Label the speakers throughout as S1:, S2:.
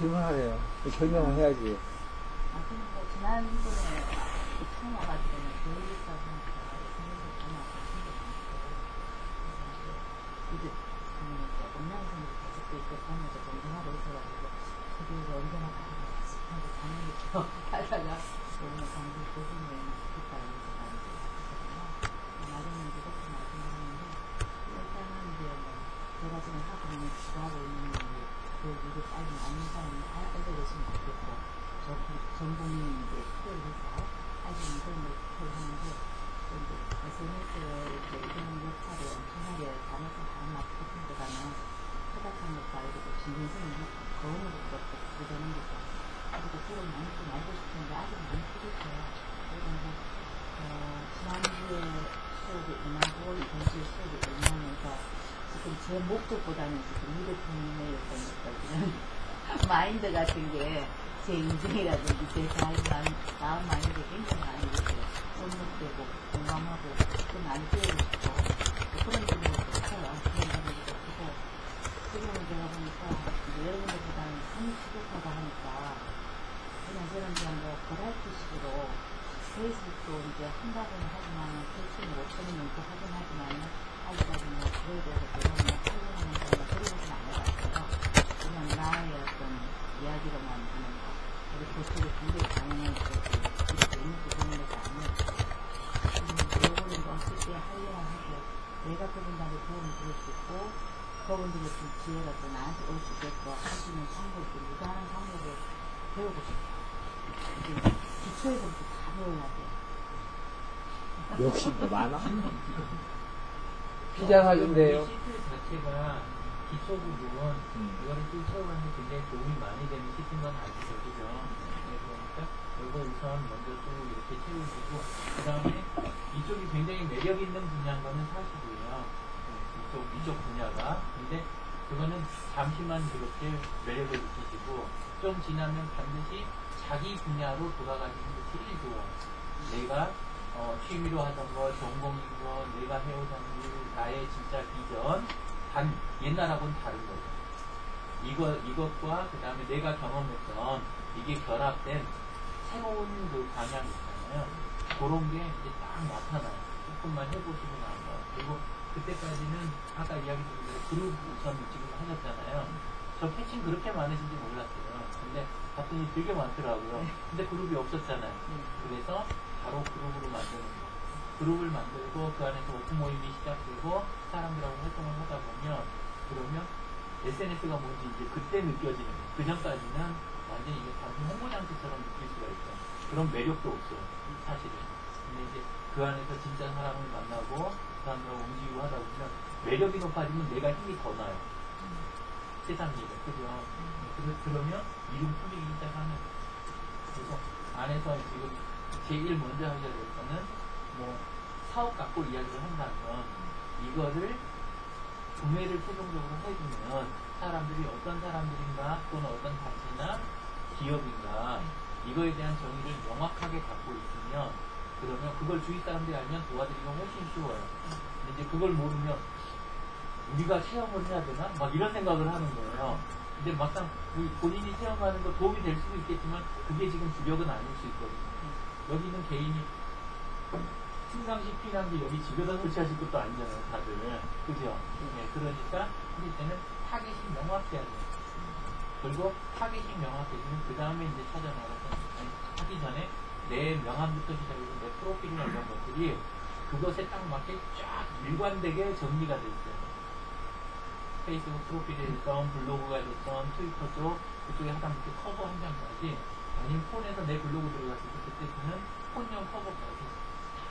S1: 증언하래요. 결명을 해야지.
S2: 그러니까 지난번에 처음 와가지고는 교육이 있다 보니까 선생님도 전화 와서 친구 많고 이제 온라인선도 계속 있고 보면서 공부하고 있어가지고 그들이 언제나 가서 하고 당연히 하다가 오늘 강도 보시면 좋겠다 이러면서 가거든요. 나중에 이제 그렇게 말씀드렸는데 일단은 이제 뭐 제가 지금 하고 있는 기도하고 있는 그 일을 빨리 많은 사람이 알게 되시면 좋겠고 전공이 이제 투표를 해서 아직은 그런 걸 투표를 하는데 이제 SNS에 이런 역할을 엄청나게 잘해서 다른 마케팅보다는 허닥한 역할 그리고 진정성이 거울로 그렇게 되는 거죠. 그리고 그걸 많이 좀 알고 싶은데 아직 많이 부족해요. 그런데 지난주에 수업이 임하고 이번 주에 수업이 임하면서 지금 제 목적보다는 지금 이 대통령의 어떤 마인드 같은 게 제 인생이라든지 제 다음 마인드에 굉장히 많이 이렇게 손목되고 공감하고 또 많이 배우고 싶고 그런 부분이 좋고요. 그런 부분이 좋고 지금은 제가 보니까 이제 여러분들보다는 많이 부족하다 하니까 저는 그냥 뭐 버라이티식으로 페이스북도 이제 한다고는 하지만 대충 5,000명 넘게 하긴 하지만 아직까지 뭐 그거에 대해서 제가 뭐 활용하는 거나 그러고는 안 해봤어요. 그냥 나의 어떤 이야기로만 하는 거 그리고 그쪽에 굉장히 강연을 이렇게 있는 부분인 것도 아니에요. 요거는 뭐 어떻게 하려고 하고 내가 그분들한테 도움을 드릴 수 있고 그분들의 좀 지혜가 또 나한테 올 수 있게끔 할 수 있는 방법을 무한한 방법을 배우고 싶어요. 이게 기초에서부터 다 배워야 돼요.
S1: 욕심도 많아. 피자사준대요.
S3: 시트 자체가 기초 부분, 이거를 쭉 채워가는데 굉장히 도움이 많이 되는 시트인 건 아시죠? 그죠? 그러니까 이거 우선 먼저 쭉 이렇게 채우시고, 그 다음에 이쪽이 굉장히 매력 있는 분야인 거는 사실이에요. 이쪽 분야가. 근데 그거는 잠시만 그렇게 매력을 느끼시고, 좀 지나면 반드시 자기 분야로 돌아가시는 게 제일 좋아요. 내가 취미로 하던 거, 전공인 거, 내가 해오던 일, 나의 진짜 비전, 단 옛날하고는 다른 거죠. 이것과 그 다음에 내가 경험했던 이게 결합된 새로운 그 방향이 있잖아요. 그런 게 이제 딱 나타나요. 조금만 해보시고 나서. 그리고 그때까지는 아까 이야기 드린 대로 그룹 우선 지금 하셨잖아요. 저 패칭 그렇게 많으신지 몰랐어요. 근데 봤더니 되게 많더라고요. 근데 그룹이 없었잖아요. 그래서 바로 그룹으로 만드는 거. 그룹을 만들고 그 안에서 오픈 모임이 시작되고 사람들하고 활동을 하다 보면 그러면 SNS가 뭔지 이제 그때 느껴지는 거예요. 그 전까지는 완전히 이게 단순 홍보장치처럼 느낄 수가 있어요. 그런 매력도 없어요. 사실은. 근데 이제 그 안에서 진짜 사람을 만나고 사람들하고 움직이고 하다 보면 매력이 높아지면 내가 힘이 더 나요. 세상 일에. 그죠? 그러면 이름 풀리기 시작하는 거예요. 그래서 안에서 지금 제일 먼저 하셔야 될 거는 뭐 사업 갖고 이야기를 한다면 이거를 구매를 최종적으로 해주면 사람들이 어떤 사람들인가 또는 어떤 단체나 기업인가 이거에 대한 정의를 명확하게 갖고 있으면 그러면 그걸 주위 사람들이 알면 도와드리기가 훨씬 쉬워요. 근데 이제 그걸 모르면 우리가 체험을 해야 되나? 막 이런 생각을 하는 거예요. 근데 막상 본인이 체험하는 거 도움이 될 수도 있겠지만 그게 지금 주력은 아닐 수 있거든요. 여기는 개인이 침상식 피난기 여기 집에다 설치하실 것도 아니잖아요, 다들. 그죠? 네, 그러니까 하실 때는 타겟이 명확해야 돼요. 그리고 타겟이 명확해지면 그 다음에 이제 찾아나가서 하기 전에 내 명함부터 시작해서 내 프로필이나 이런 것들이 그것에 딱 맞게 쫙 일관되게 정리가 돼 있어요. 페이스북 프로필이 됐던 블로그가 됐던 트위터 쪽 그쪽에 하다못해 커버 한 장까지 아니면 폰에서 내 블로그 들어갔을 때 그때 쓰는 폰용 커버까지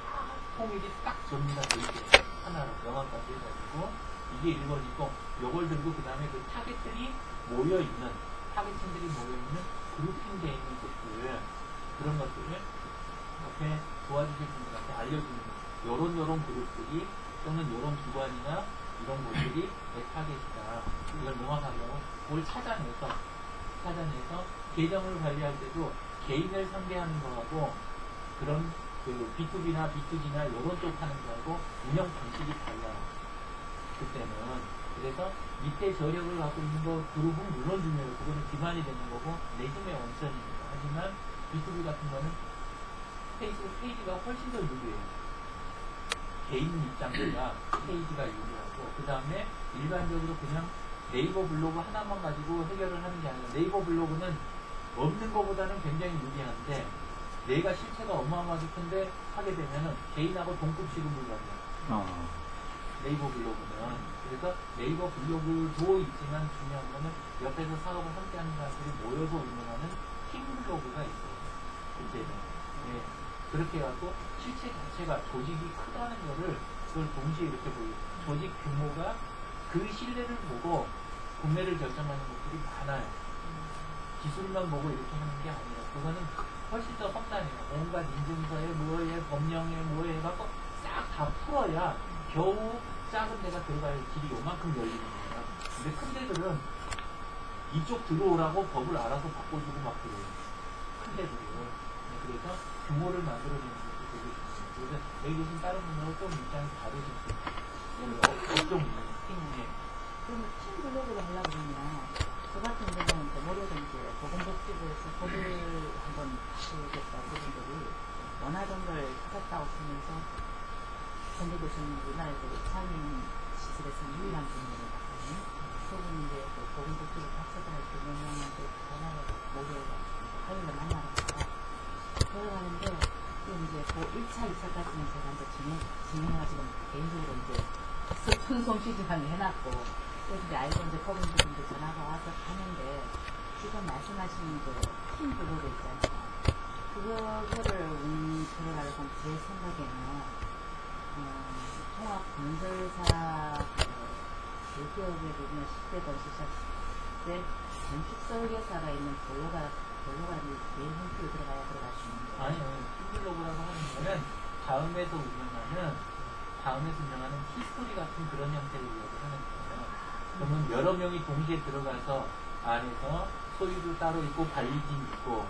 S3: 다 통일이 딱 정리가 돼 있어요. 하나로 명함까지 해가지고 이게 이루어지고 요걸 들고 그 다음에 그 타겟들이 모여있는 타겟층들이 모여있는 그룹핑되어 있는 것들 그런 것들을 옆에 도와주실 분들한테 알려주는 거예요. 요런 그룹들이 또는 요런 기관이나 이런 곳들이 내 타겟이다. 이걸 명확하게 그걸 찾아내서 계정을 관리할 때도 개인을 상대하는 거하고 그런 그 B2B나 B2G나 이런 쪽 하는 거하고 운영 방식이 달라요. 그때는 그래서 밑에 저력을 갖고 있는 거 그룹은 물론 중요해요. 그거는 기반이 되는 거고 내 힘의 원천입니다. 하지만 유튜브 같은 거는 페이스북 페이지가 훨씬 더 유리해요. 개인 입장보다 페이지가 유리하고 그 다음에 일반적으로 그냥 네이버 블로그 하나만 가지고 해결을 하는 게 아니라 네이버 블로그는 없는 것보다는 굉장히 유리한데 내가 실체가 어마어마하게 큰데 하게 되면은 개인하고 동급 취급을 받아요. 네이버 블로그는. 그래서 네이버 블로그도 있지만 중요한 거는 옆에서 사업을 함께 하는 사람들이 모여서 운영하는 팀 블로그가 있어요. 이제는. 예. 그렇게 해갖고 실체 자체가 조직이 크다는 거를 그걸 동시에 이렇게 보여요. 조직 규모가 그 신뢰를 보고 구매를 결정하는 것들이 많아요. 기술만 보고 이렇게 하는 게 아니라 그거는 훨씬 더 확단해요. 온갖 인증서에 뭐에 법령에 뭐에 해갖고 싹 다 풀어야 겨우 작은 데가 들어갈 길이 요만큼 열리는 거예요. 근데 큰 데들은 이쪽 들어오라고 법을 알아서 바꿔주고 막 그래요. 큰 데들은. 그래서 규모를 만들어내는 것도 되게 좋습니다. 그래서 여기 계신 다른 분들하고 좀 입장이 다르실 수 있어요. 어떤 팀에.
S2: 그러면 팀 블로그를 하려고 그러면 저 같은 경우는 이제 모레도 이제 보건복지부에서 법을 한번 바꾸겠다 그런 분들이 원하던 걸 찾았다고 하면서 전대 교수님 우리나라에서 상임 시설에서 유일한 분이에요. 그분이 이제 보건복지부 박사들할 때 명령한테 전화를 모레가 화요일에 만나러 가서 들어가는데 또 이제 그 1차, 2차까지는 제가 이제 진행해가지고 개인적으로 이제 손솜씨지만 해놨고 또 이제 알고 이제 그분들도 전화가 와서 가는데 지금 말씀하신 그팀 블로그 있잖아요. 그거를 들어가려고 제 생각에는 통합건설사 대기업에 보면 10대 건설사 때 건축설계사가 있는 블로그가 제일 홈피로 들어가야 들어갈 수 있는 거예요.
S3: 아니요. 팀블로그라고 하는 거는 다음에서 운영하는 히스토리 같은 그런 형태를 이야기하는 거예요. 그러면 여러 명이 동시에 들어가서 안에서 소유도 따로 있고 관리진 있고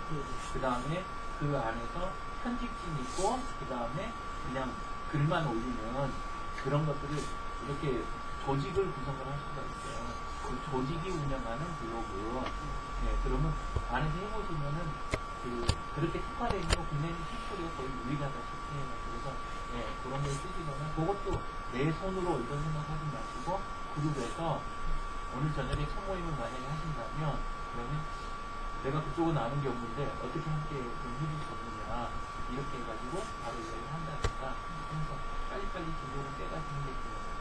S3: 그 다음에 그 안에서 편집진 있고 그 다음에 그냥 글만 올리는 그런 것들을 이렇게 조직을 구성을 할 수가 있어요. 그 조직이 운영하는 블로그. 네, 그러면 안에서 해보시면은 그렇게 특화되어 있는 거 국내는 히스토리가 거의 유일하다시피 해요. 그래서 네, 그런 걸 쓰시거나 그것도 내 손으로 이런 생각하지 마시고 그룹에서 오늘 저녁에 소모임을 만약에 하신다면 그러면 내가 그쪽은 아는 게 없는데 어떻게 함께 좀 해줄 수 없느냐 이렇게 해가지고 바로 이야기를 한다든가 해서 빨리빨리 진도를 깨가시는 게 중요해요.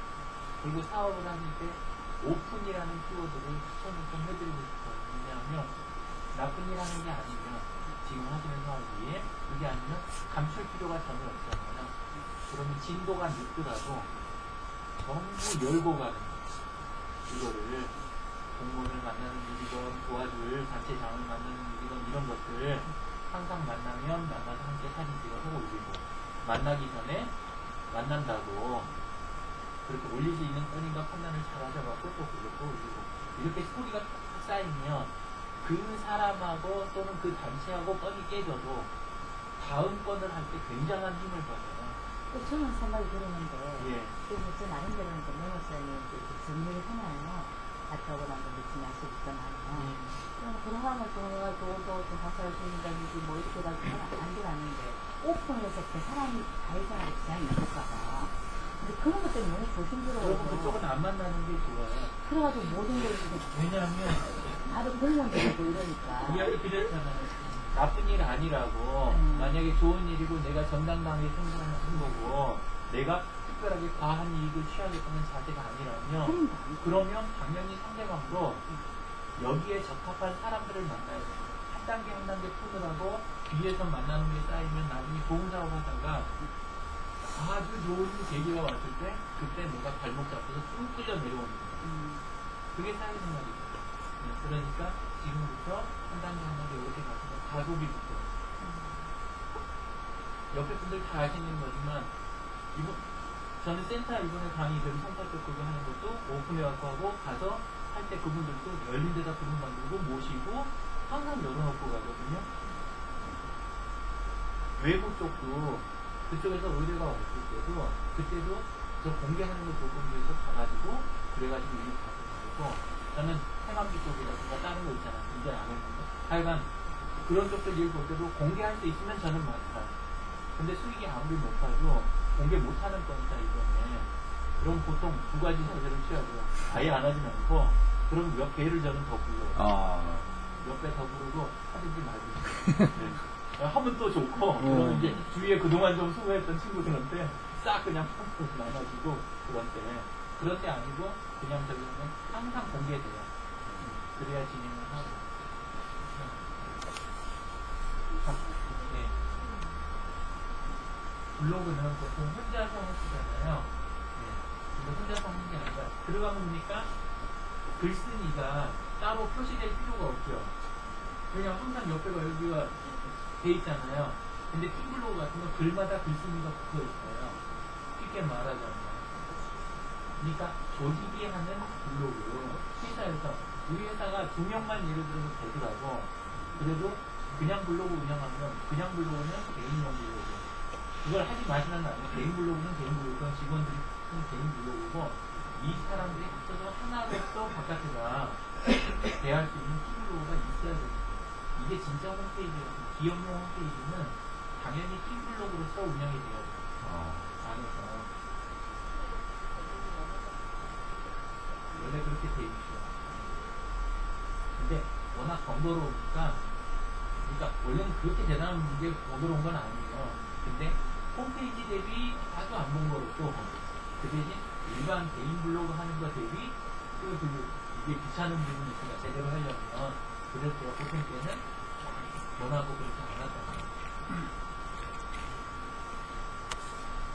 S3: 그리고 사업을 하실 때 오픈이라는 키워드를 추천을 좀 해드리고 싶어요. 왜냐하면 나쁜 일 하는 게 아니면 지금 하시는 사업이 그게 아니면 감출 필요가 전혀 없잖아요. 그러면 진도가 늦더라도 전부 열고 가는 거예요. 이거를 공무원을 만나는 일이건 도와줄 단체장을 만나는 일이건 이런 것들 항상 만나면 만나서 함께 사진 찍어서 올리고 만나기 전에 만난다고 그렇게 올릴 수 있는 건인가 판단을 잘 하셔갖고 또 그것도 올리고 이렇게 스토리가 탁 쌓이면 그 사람하고 또는 그 단체하고 건이 깨져도 다음 건을 할 때 굉장한 힘을 받아요.
S2: 저는 생각이 들었는데
S3: 예.
S2: 저 나름대로는 메모장에 정리를 해놔요. 갔다 오고 나서 무슨 약속 있잖아요. 그런 상황을 통해가지고 좀 박사를 주는다든지 뭐 이렇게 해가지고 안 되라는데 오픈을 해서 그 사람이 가해자하고 지장이 있을까봐. 근데 그런 것 때문에 너무 조심스러워서.
S3: 그러면 그쪽은 안 만나는 게 좋아요.
S2: 그래가지고 모든 걸 지금
S3: 왜냐하면
S2: 다른 공무원들이고 이러니까.
S3: 이야기 드렸잖아요. 나쁜 일 아니라고 만약에 좋은 일이고 내가 정당당하게 생각하는 거고 내가 특별하게 과한 이익을 취하겠다는 자세가 아니라면 그러면 당연히 상대방도 여기에 적합한 사람들을 만나야 돼요. 한 단계 한 단계 푸느라고 뒤에서 만나는 게 쌓이면 나중에 좋은 작업 하다가 아주 좋은 계기가 왔을 때 그때 내가 발목 잡혀서 쭉 끌려 내려오는 거예요. 그게 사회생활이죠. 네, 그러니까 지금부터 한 단계 한 단계 이렇게 가시면 가속이부터 옆에 분들 다 아시는 거지만 저는 센터 이번에 강의들 성과적 그거 하는 것도 오픈해갖고 하고 가서 할 때 그분들도 열린 데다 그룹 만들고 모시고 항상 열어놓고 가거든요. 외부 쪽도 그쪽에서 의뢰가 왔을 때도 그때도 저 공개하는 거 보고 위해서 가가지고 그래가지고 이게 바꾸고 저는 해감기 쪽이라든가 다른 거 있잖아요. 이제 안 했는데 하여간 그런 쪽들 일 볼 때도 공개할 수 있으면 저는 많다. 근데 수익이 아무리 높아도 공개 못하는 거니까 이번에 그럼 보통 두 가지 자세를 취해야 돼요. 아예 안 하진 않고 그럼 몇 배를 저는 더 불러요. 몇 배 더 부르고 하든지 말든지. 네. 하면 또 좋고 그러면 이제 주위에 그동안 좀 수고했던 친구들한테 싹 그냥 펑펑 나눠주고 그런 때 아니고 그냥 저기는 항상 공개돼요. 그래야 진행을 하고. 네. 블로그는 보통 혼자서 쓰잖아요. 네. 근데 혼자서 하는 게 아니라 들어가 보니까 글쓴이가 따로 표시될 필요가 없죠. 왜냐면 항상 옆에가 여기가 돼 있잖아요. 근데 팀블로그 같은 건 글마다 글쓴이가 붙어 있어요. 쉽게 말하자면. 그러니까 조직이 하는 블로그 회사에서 우리 회사가 2명만 예를 들어서 되더라도 그래도 그냥 블로그 운영하면 그냥 블로그는 개인용 블로그 그걸 하지 마시는 거 아니에요. 개인 블로그는 개인 블로그 직원들이 쓰는 개인 블로그고 이 사람들이 합쳐서 하나로서 바깥에다 대할 수 있는 팀 블로그가 있어야 됩니다. 이게 진짜 홈페이지라서 기업용 홈페이지는 당연히 팀 블로그로서 운영이 돼야 돼요. 안에서 원래 그렇게 돼 있죠. 근데 워낙 번거로우니까 그러니까 원래는 그렇게 대단한 게 번거로운 건 아니에요. 근데 홈페이지 대비 아주 안 번거롭고 그 대신 일반 개인 블로그 하는 거 대비 이게 귀찮은 부분이 있으니까 제대로 하려면 그래서 제가 보통 때는 원하고 그렇게 안 하잖아요.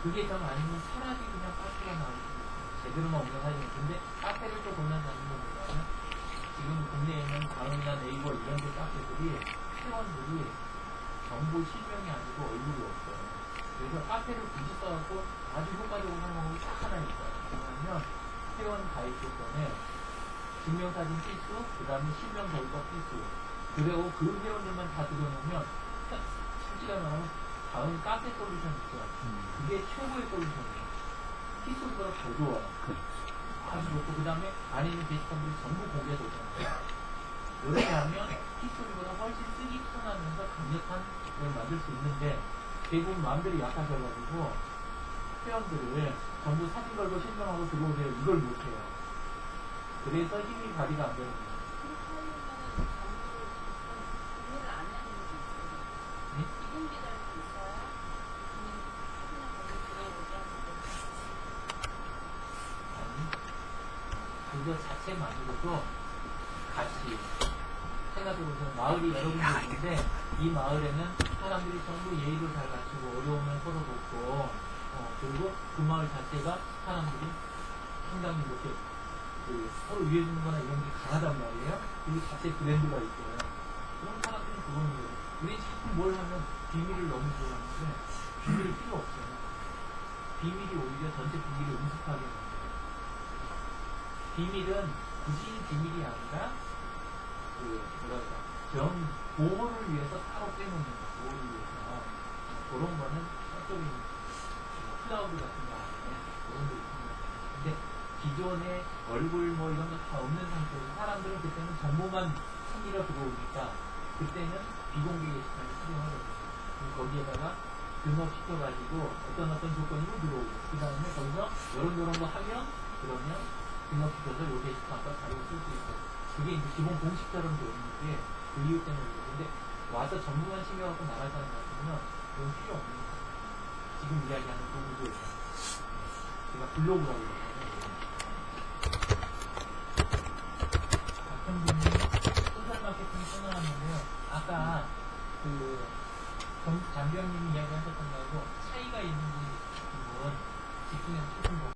S3: 그게 더 아니면 차라리 그냥 카페가 나오고 제대로만 운영하려면 근데 카페를 또 권한다는 건 뭐냐면 지금 국내에는 다음이나 네이버 이런 데 카페들이 회원들이 정보 실명이 아니고 얼굴이 없어요. 그래서 카페를 굳이 써갖고 아주 효과적으로 사용하고 딱 하나 있어요. 뭐냐면 회원 가입 조건에 증명사진 필수, 그 다음에 실명 결과 필수. 그리고 그 회원들만 다 들어놓으면 솔직히 말하면 다음 카페 솔루션 있죠. 그게 최고의 솔루션이에요. 키스보다 더 좋아요. 아주 좋고 그 다음에 안에 있는 게시판들이 전부 공개되잖아요. 이렇게 하면 키스보다 훨씬 쓰기 편하면서 강력한 걸 만들 수 있는데 대부분 마음대로 약하셔가지고 회원들을 전부 사진 걸고 실명하고 들어오세요. 이걸 못해요. 그래서 힘이 발휘가 안 되는 거예요. 그거 자체만으로도 같이 생각해보세요. 마을이 여러 군데 있는데 이 마을에는 사람들이 전부 예의를 잘 갖추고 어려우면 서로 돕고 그리고 그 마을 자체가 사람들이 상당히 이렇게 서로 위해주는 거나 이런 게 강하단 말이에요. 그리고 자체 브랜드가 있고요. 그런 사람들은 그런 거예요. 우리 자꾸 뭘 하면 비밀을 너무 좋아하는데 비밀이 필요 없어요. 비밀이 오히려 전체 분위기를 음습하게 만들어요. 비밀은 굳이 비밀이 아니라 보호를 위해서 따로 빼놓는 거, 보호를 위해서 그런 거는 저쪽에 클라우드 같은 거 안에 그런 게 있습니다. 근데 기존에 얼굴 뭐 이런 거 다 없는 상태에서 사람들은 그때는 정보만 챙기러 들어오니까 그때는 비공개 게시판을 사용하거든요. 거기에다가 등록시켜가지고 어떤 조건으로 들어오고 그 다음에 거기서 이런 거 하면 그러면 등록시켜서 요 게시판과 자료를 쓸 수 있고 그게 이제 기본 공식처럼 되어 있는데 그 이유 때문에 그런데 와서 전부만 챙겨갖고 나갈 사람 같으면 그건 필요 없는 거예요. 지금 이야기하는 그 구조예요. 제가 블로그라고 그러거든요. 박형준님 소셜 마케팅 써나왔는데요. 아까 장비영님이 이야기하셨던 거하고 차이가 있는지 집중해서 조금 더